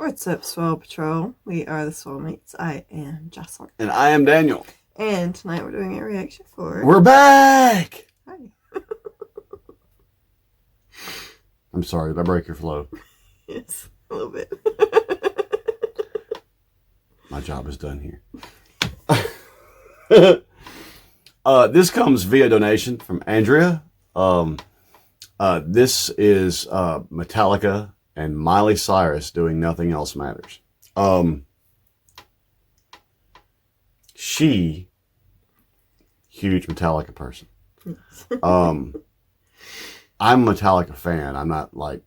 What's up, Swole Patrol? We are the Swolemates. I am Jocelyn. And I am Daniel. And tonight we're doing a reaction for... We're back! Hi. I'm sorry, did I break your flow? Yes, a little bit. My job is done here. This comes via donation from Andrea. This is Metallica and Miley Cyrus doing Nothing Else Matters. She, huge Metallica person. I'm a Metallica fan. I'm not like,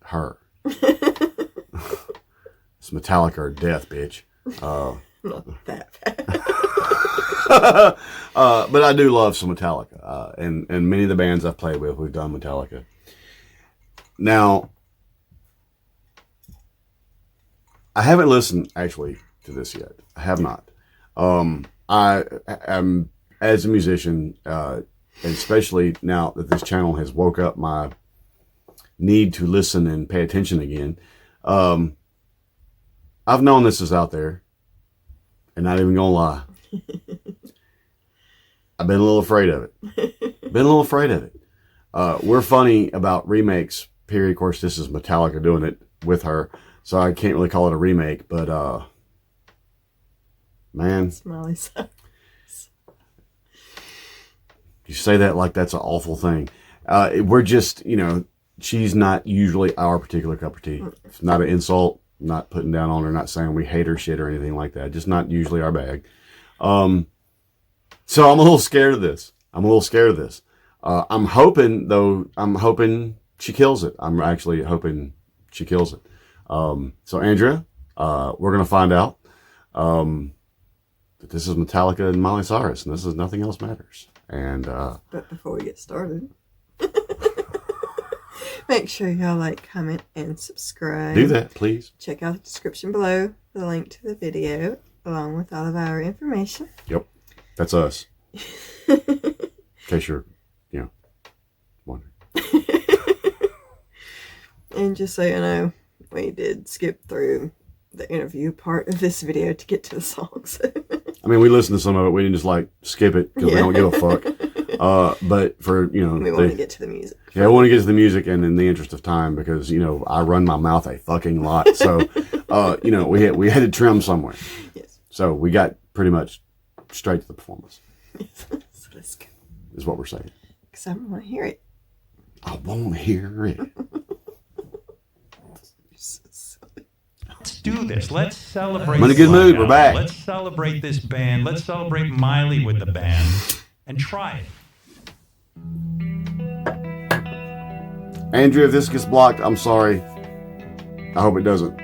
her. It's Metallica or death, bitch. Not that bad. But I do love some Metallica. And many of the bands I've played with, we've done Metallica. Now, I haven't listened actually to this yet. I have not. I am, as a musician, and especially now that this channel has woke up my need to listen and pay attention again. I've known this is out there, and not even gonna lie. I've been a little afraid of it. We're funny about remakes, period. Of course, this is Metallica doing it with her, so I can't really call it a remake, but man. Miley Cyrus. You say that like that's an awful thing. We're just, she's not usually our particular cup of tea. It's not an insult, not putting down on her, not saying we hate her shit or anything like that. Just not usually our bag. So I'm a little scared of this. I'm hoping she kills it. I'm actually hoping she kills it. So Andrea, we're going to find out that this is Metallica and Miley Cyrus, and this is Nothing Else Matters. And but before we get started, make sure y'all like, comment, and subscribe. Do that, please. Check out the description below for the link to the video, along with all of our information. Yep, that's us. In case you're, wondering. And just so you know, we did skip through the interview part of this video to get to the songs. I mean, we listened to some of it. We didn't just skip it because we don't give a fuck. But for, we want to get to the music. Yeah, I want to get to the music, and in the interest of time, because, I run my mouth a fucking lot. So, we had to trim somewhere. Yes. So we got pretty much straight to the performance. Yes. So let's go. Is what we're saying. Because I want to hear it. I want to hear it. Let's do this. Let's celebrate. I'm in a good mood. We're back. Let's celebrate this band. Let's celebrate Miley with the band and try it. Andrea, if this gets blocked, I'm sorry. I hope it doesn't.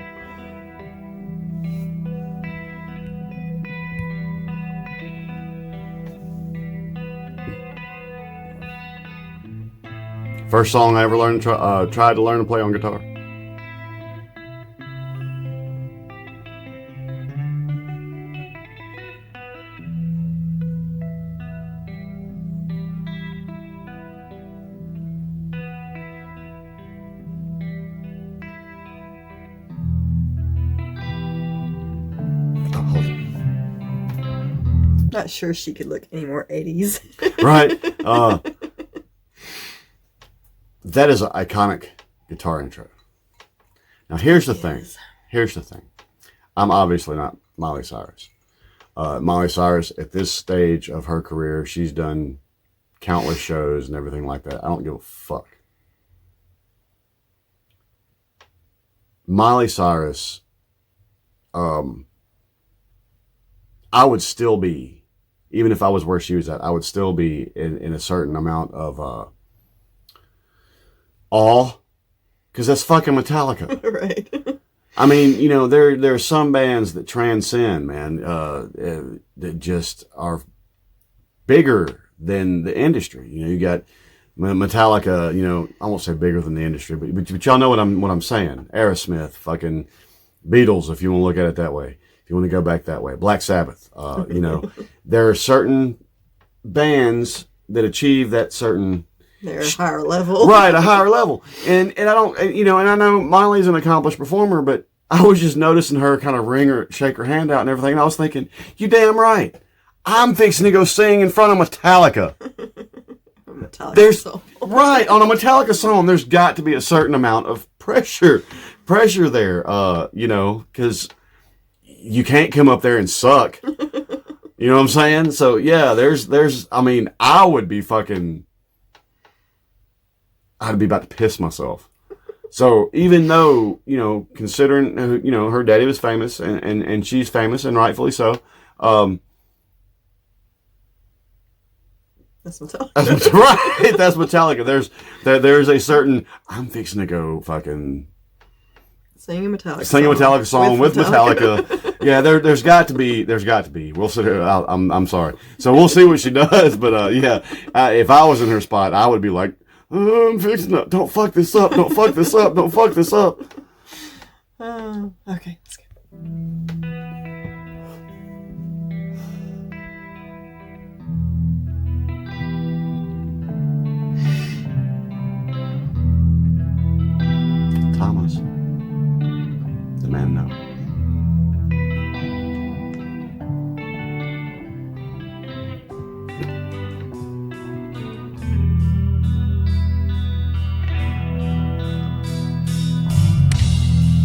First song I ever learned, tried to learn to play on guitar. Not sure she could look any more 80s. Right. That is an iconic guitar intro. Now, here's the thing. I'm obviously not Miley Cyrus. Miley Cyrus, at this stage of her career, she's done countless shows and everything like that. I don't give a fuck. Miley Cyrus, I would still be, even if I was where she was at, I would still be in a certain amount of awe, because that's fucking Metallica. Right. I mean, there are some bands that transcend, man, that just are bigger than the industry. You got Metallica, I won't say bigger than the industry, but y'all know what I'm saying. Aerosmith, fucking Beatles, if you want to look at it that way. If you want to go back that way, Black Sabbath, there are certain bands that achieve that certain... They're a higher level. Right, a higher level. And I don't, and I know Miley's an accomplished performer, but I was just noticing her kind of shake her hand out and everything. And I was thinking, you damn right. I'm fixing to go sing in front of Metallica. Metallica song. Right, on a Metallica song, there's got to be a certain amount of pressure there, you know, because you can't come up there and suck. You know what I'm saying? So, yeah, I mean, I'd be about to piss myself. So, even though, you know, considering, you know, her daddy was famous and she's famous and rightfully so, that's Metallica. That's right. That's Metallica. There's a certain, I'm fixing to go fucking sing a Metallica song with Metallica. Yeah, there's got to be. We'll sit here. I'm sorry. So we'll see what she does. But yeah, if I was in her spot, I would be like, oh, I'm fixing to, don't fuck this up. Don't fuck this up. Don't fuck this up. Okay, let's go. Thomas, the man now.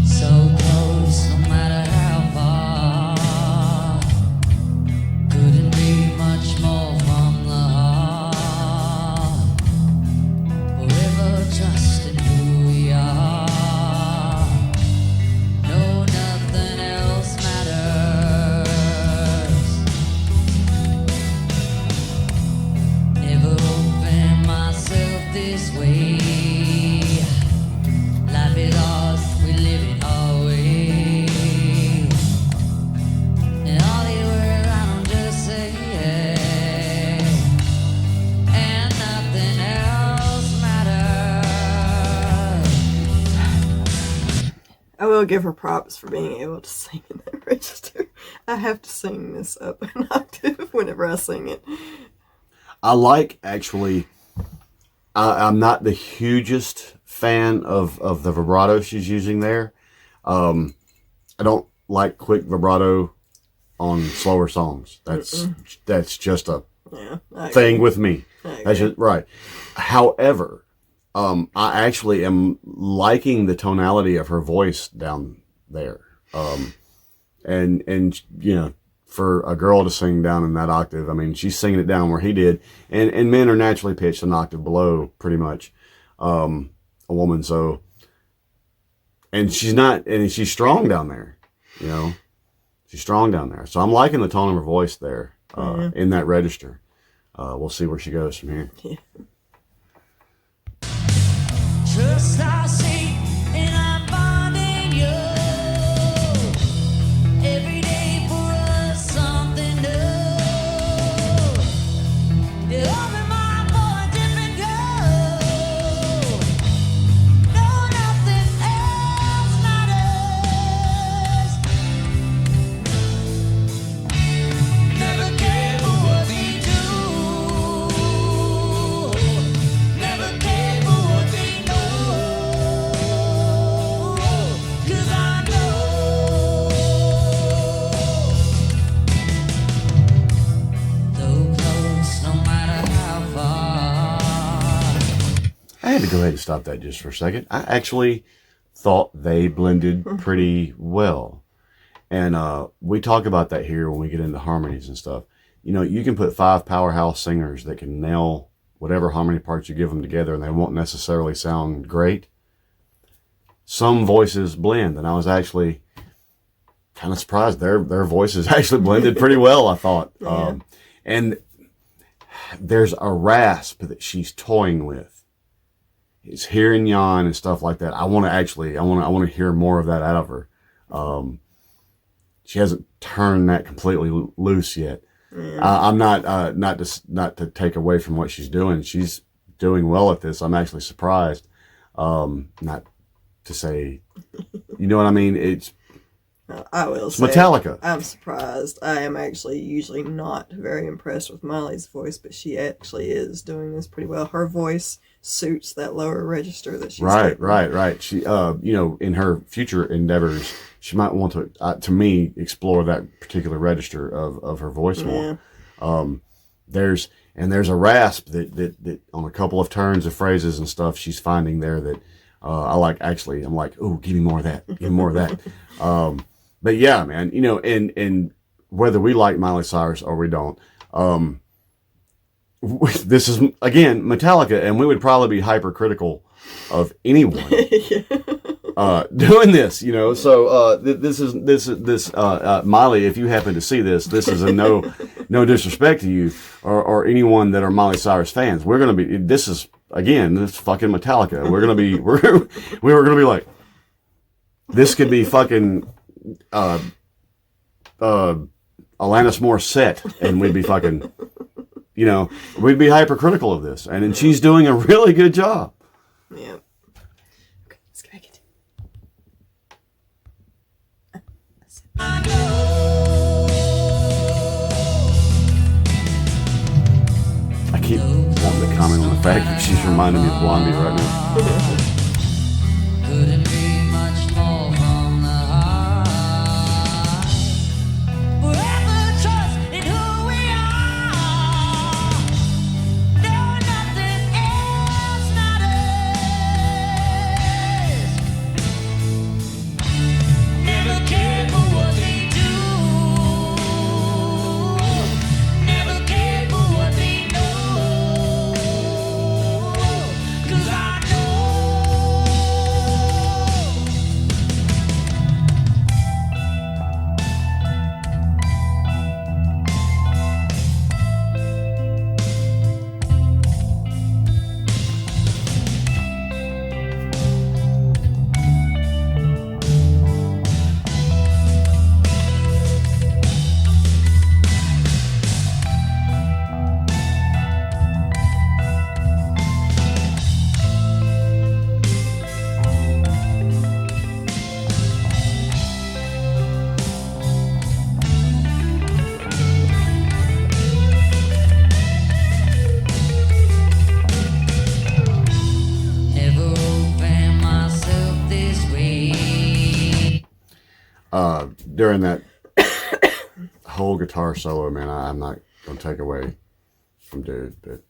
So close, no matter how far. Couldn't be much more from the heart. Forever just in who we are. No, nothing else matters. Never opened myself this way. Life is ours, we live it our way. And all the words I don't just say, and nothing else matters. I will give her props for being able to sing in that register. I have to sing this up an octave whenever I sing it. I like, actually, I'm not the hugest fan of the vibrato she's using there. I don't like quick vibrato on slower songs. That's just a thing with me. That's just right. However, I actually am liking the tonality of her voice down there. And you know, for a girl to sing down in that octave, I mean, she's singing it down where he did, and men are naturally pitched an octave below, pretty much, a woman. So, and she's strong down there, you know, she's strong down there. So I'm liking the tone of her voice there, in that register. We'll see where she goes from here. Yeah. Trust I see, and I'm finding you. Every day for us something new. You open my for a different goal. No, nothing else matters. Never care for what we do. Never care for what we know. 'Cause I know. Though close, no matter how far. I had to go ahead and stop that just for a second. I actually thought they blended pretty well. And we talk about that here when we get into harmonies and stuff. You know, you can put 5 powerhouse singers that can nail whatever harmony parts you give them together, and they won't necessarily sound great. Some voices blend, and I was actually kind of surprised. Their voices actually blended pretty well, I thought. Yeah. And there's a rasp that she's toying with. It's here and yon and stuff like that. I want to hear more of that out of her. She hasn't turned that completely loose yet. I'm not to take away from what she's doing. She's doing well at this. I'm actually surprised. Not to say, you know what I mean? I will It's say, Metallica. I'm surprised. I am actually usually not very impressed with Miley's voice, but she actually is doing this pretty well. Her voice suits that lower register that she's hitting. Right. She, in her future endeavors, she might want to me, explore that particular register of her voice more. There's a rasp that on a couple of turns of phrases and stuff she's finding there that I like. Actually, I'm like, oh, give me more of that. Give me more of that. But yeah, man, and whether we like Miley Cyrus or we don't, this is again Metallica, and we would probably be hypercritical of anyone doing this, So this Miley, if you happen to see this is a no disrespect to you or anyone that are Miley Cyrus fans. We're gonna be. This is fucking Metallica. We're gonna be we were gonna be like, this could be fucking Alanis Morissette, and we'd be fucking, we'd be hypercritical of this, and she's doing a really good job. Yeah. Okay, let's get back into it. I keep wanting to comment on the fact that she's reminding me of Blondie right now. Couldn't be much more from the heart. Forever trust in who we are. No, nothing else matters. Never cared for what they do. Never cared for what they know. 'Cause I know. Never open myself this way. During that whole guitar solo, man, I'm not gonna take away from dude, but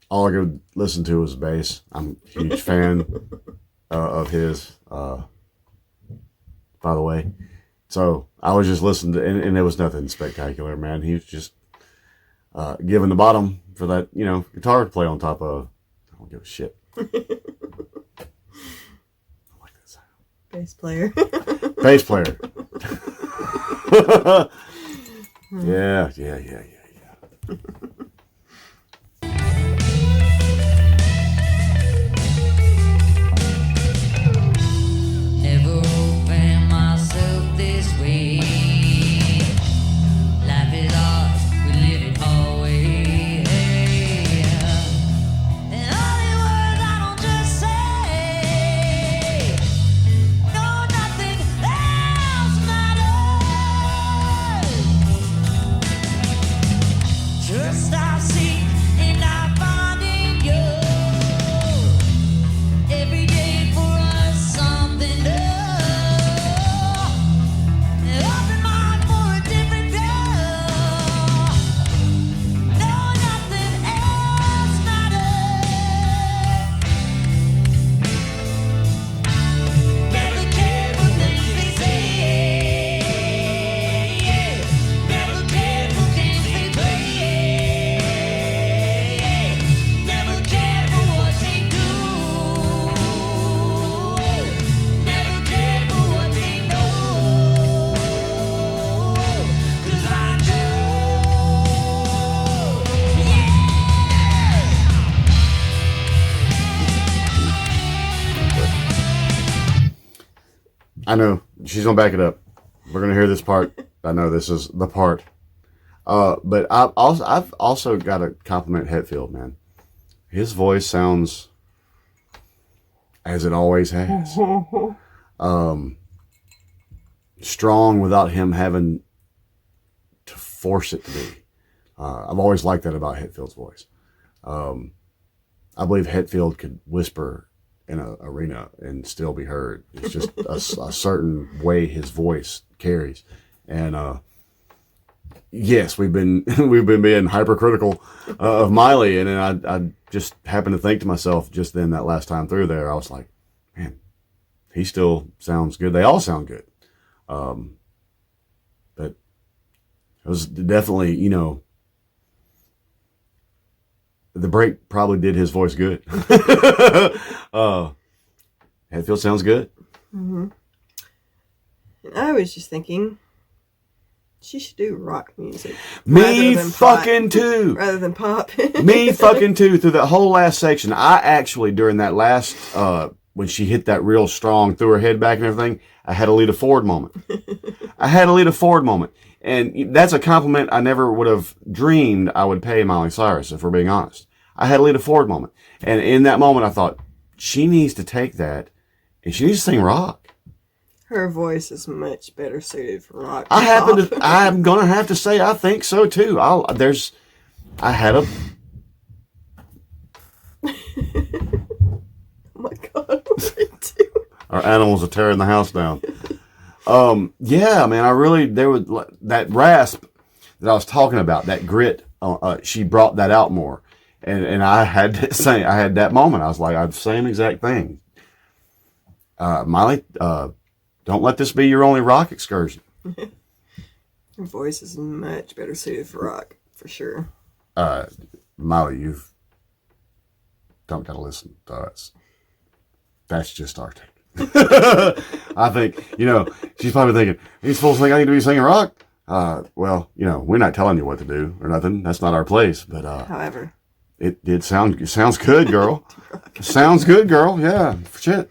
all I could listen to was bass. I'm a huge fan of his, by the way. So I was just listening to, and it was nothing spectacular, man. He was just giving the bottom for that, guitar to play on top of. I don't give a shit. I like that sound. Bass player. Bass player. Yeah. Never open myself this way. Life is ours, we live it always. And all the words I don't just say. No, nothing else matters. Trust I seek and I find in you. Every day for us something new. Open mind for a different view. No, nothing else matters. Never cared for things they say. Never cared for games they play. Never cared for what they do. Never cared for what they know. 'Cause I know. I know she's gonna back it up. We're gonna hear this part. I know this is the part. But I've also got to compliment Hetfield, man. His voice sounds as it always has. strong without him having to force it to be. I've always liked that about Hetfield's voice. I believe Hetfield could whisper in an arena and still be heard. It's just a certain way his voice carries. And yes, we've been being hypercritical of Miley, and then I just happened to think to myself just then that last time through there, I was like, man, he still sounds good. They all sound good. But it was definitely, you know, the break probably did his voice good. Hetfield sounds good. Mm-hmm. And I was just thinking, she should do rock music. Me fucking too. Rather than pop. Me fucking too. Through that whole last section, I actually, during that last, when she hit that real strong, threw her head back and everything, I had a Lita Ford moment. And that's a compliment I never would have dreamed I would pay Miley Cyrus, if we're being honest. I had a Lita Ford moment. And in that moment, I thought, she needs to take that and she needs to sing rock. Her voice is much better suited for rock. I'm going to have to say, I think so too. Oh my God, what are you doing? Our animals are tearing the house down. Yeah, man, there was that rasp that I was talking about, that grit, she brought that out more. And I had that moment. I was like, I had the same exact thing. Miley, don't let this be your only rock excursion. Her voice is much better suited for rock, for sure. Miley, you don't gotta listen to us. That's just our take. I think, she's probably thinking, he's supposed to think I need to be singing rock. Well, we're not telling you what to do or nothing. That's not our place. But however, it sounds good, girl. Sounds good, girl. Yeah, shit.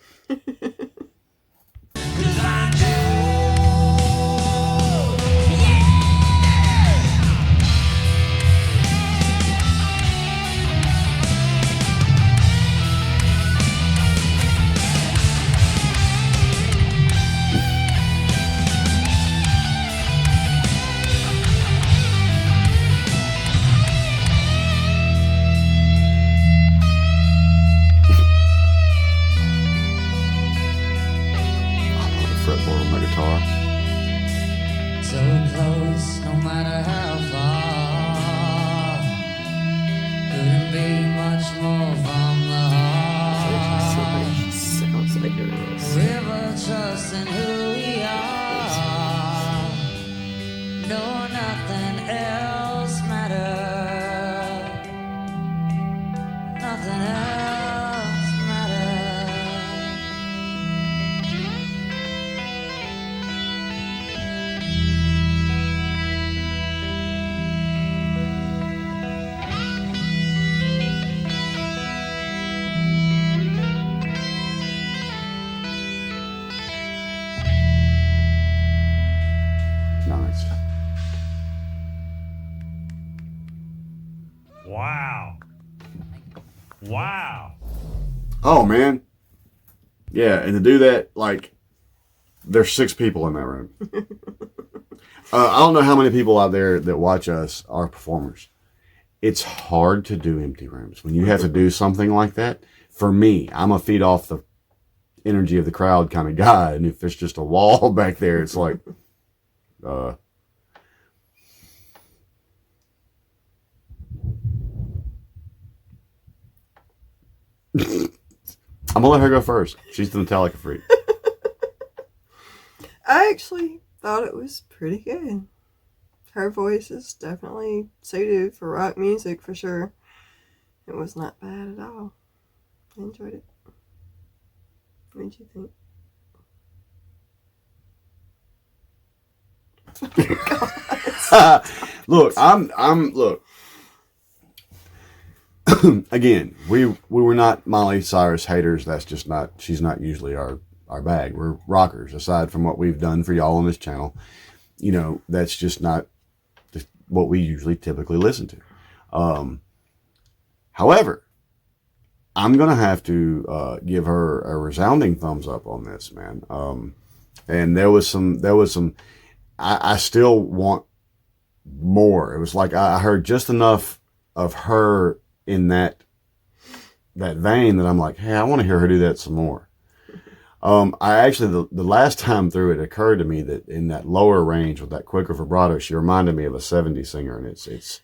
So close, no matter how far. Couldn't be much more from the heart. sounds like her voice. River trusting who we are. No, nothing else matters. Nothing else matters. Nice. Wow. Oh, man. Yeah, and to do that, there's 6 people in that room. I don't know how many people out there that watch us are performers. It's hard to do empty rooms. When you have to do something like that, for me, I'm a feed off the energy of the crowd kind of guy. And if there's just a wall back there, it's like, I'm gonna let her go first. She's the Metallica freak. I actually thought it was pretty good. Her voice is definitely suited for rock music, for sure. It was not bad at all. I enjoyed it. What did you think? Look, look. Again, we were not Miley Cyrus haters. That's just not, she's not usually our bag. We're rockers. Aside from what we've done for y'all on this channel, that's just not what we usually typically listen to. However, I'm going to have to give her a resounding thumbs up on this, man. And there was some, I still want more. It was like I heard just enough of her in that vein that I'm like, hey, I want to hear her do that some more. I actually, the last time through, it occurred to me that in that lower range with that quicker vibrato, she reminded me of a 70s singer, and it's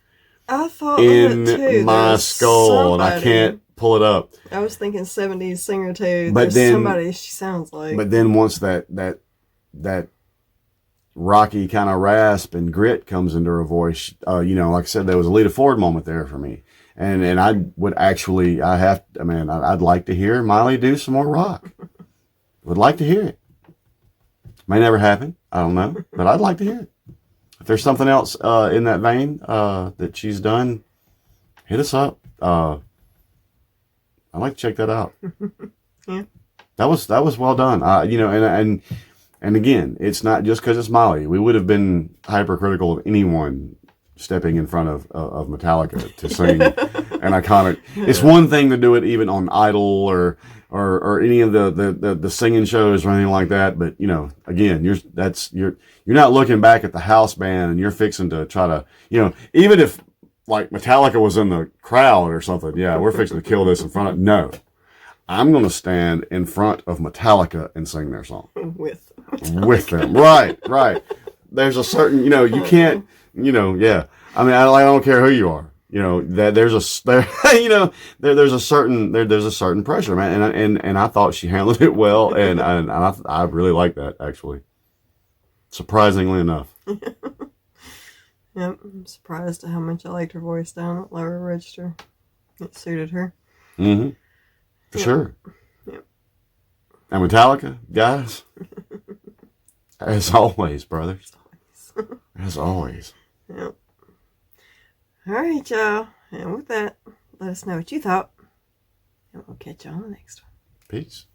I thought in that too. my There's skull, and I somebody. can't pull it up. I was thinking 70s singer too. But There's then- somebody she sounds like. But then once that rocky kind of rasp and grit comes into her voice, like I said, there was a Lita Ford moment there for me. And I would actually, I'd like to hear Miley do some more rock. Would like to hear it. May never happen. I don't know, but I'd like to hear it. If there's something else in that vein that she's done, hit us up. I'd like to check that out. Yeah. That was well done. And again, it's not just because it's Miley. We would have been hypercritical of anyone stepping in front of Metallica to sing an iconic. It's one thing to do it even on Idol or any of the singing shows or anything like that. But again, you're not looking back at the house band and you're fixing to try to, even if like Metallica was in the crowd or something. Yeah, we're fixing to kill this in front of. No, I'm going to stand in front of Metallica and sing their song with them. Right. There's a certain, you can't, yeah. I mean, I don't care who you are. That there's a certain pressure, man. And I thought she handled it well, and I really like that actually. Surprisingly enough. Yep, I'm surprised at how much I liked her voice down at lower register. It suited her. Mm-hmm. For sure. Yep. And Metallica, guys, as always, brothers. As always. Yep. All right, y'all. And with that, let us know what you thought. And we'll catch you on the next one. Peace.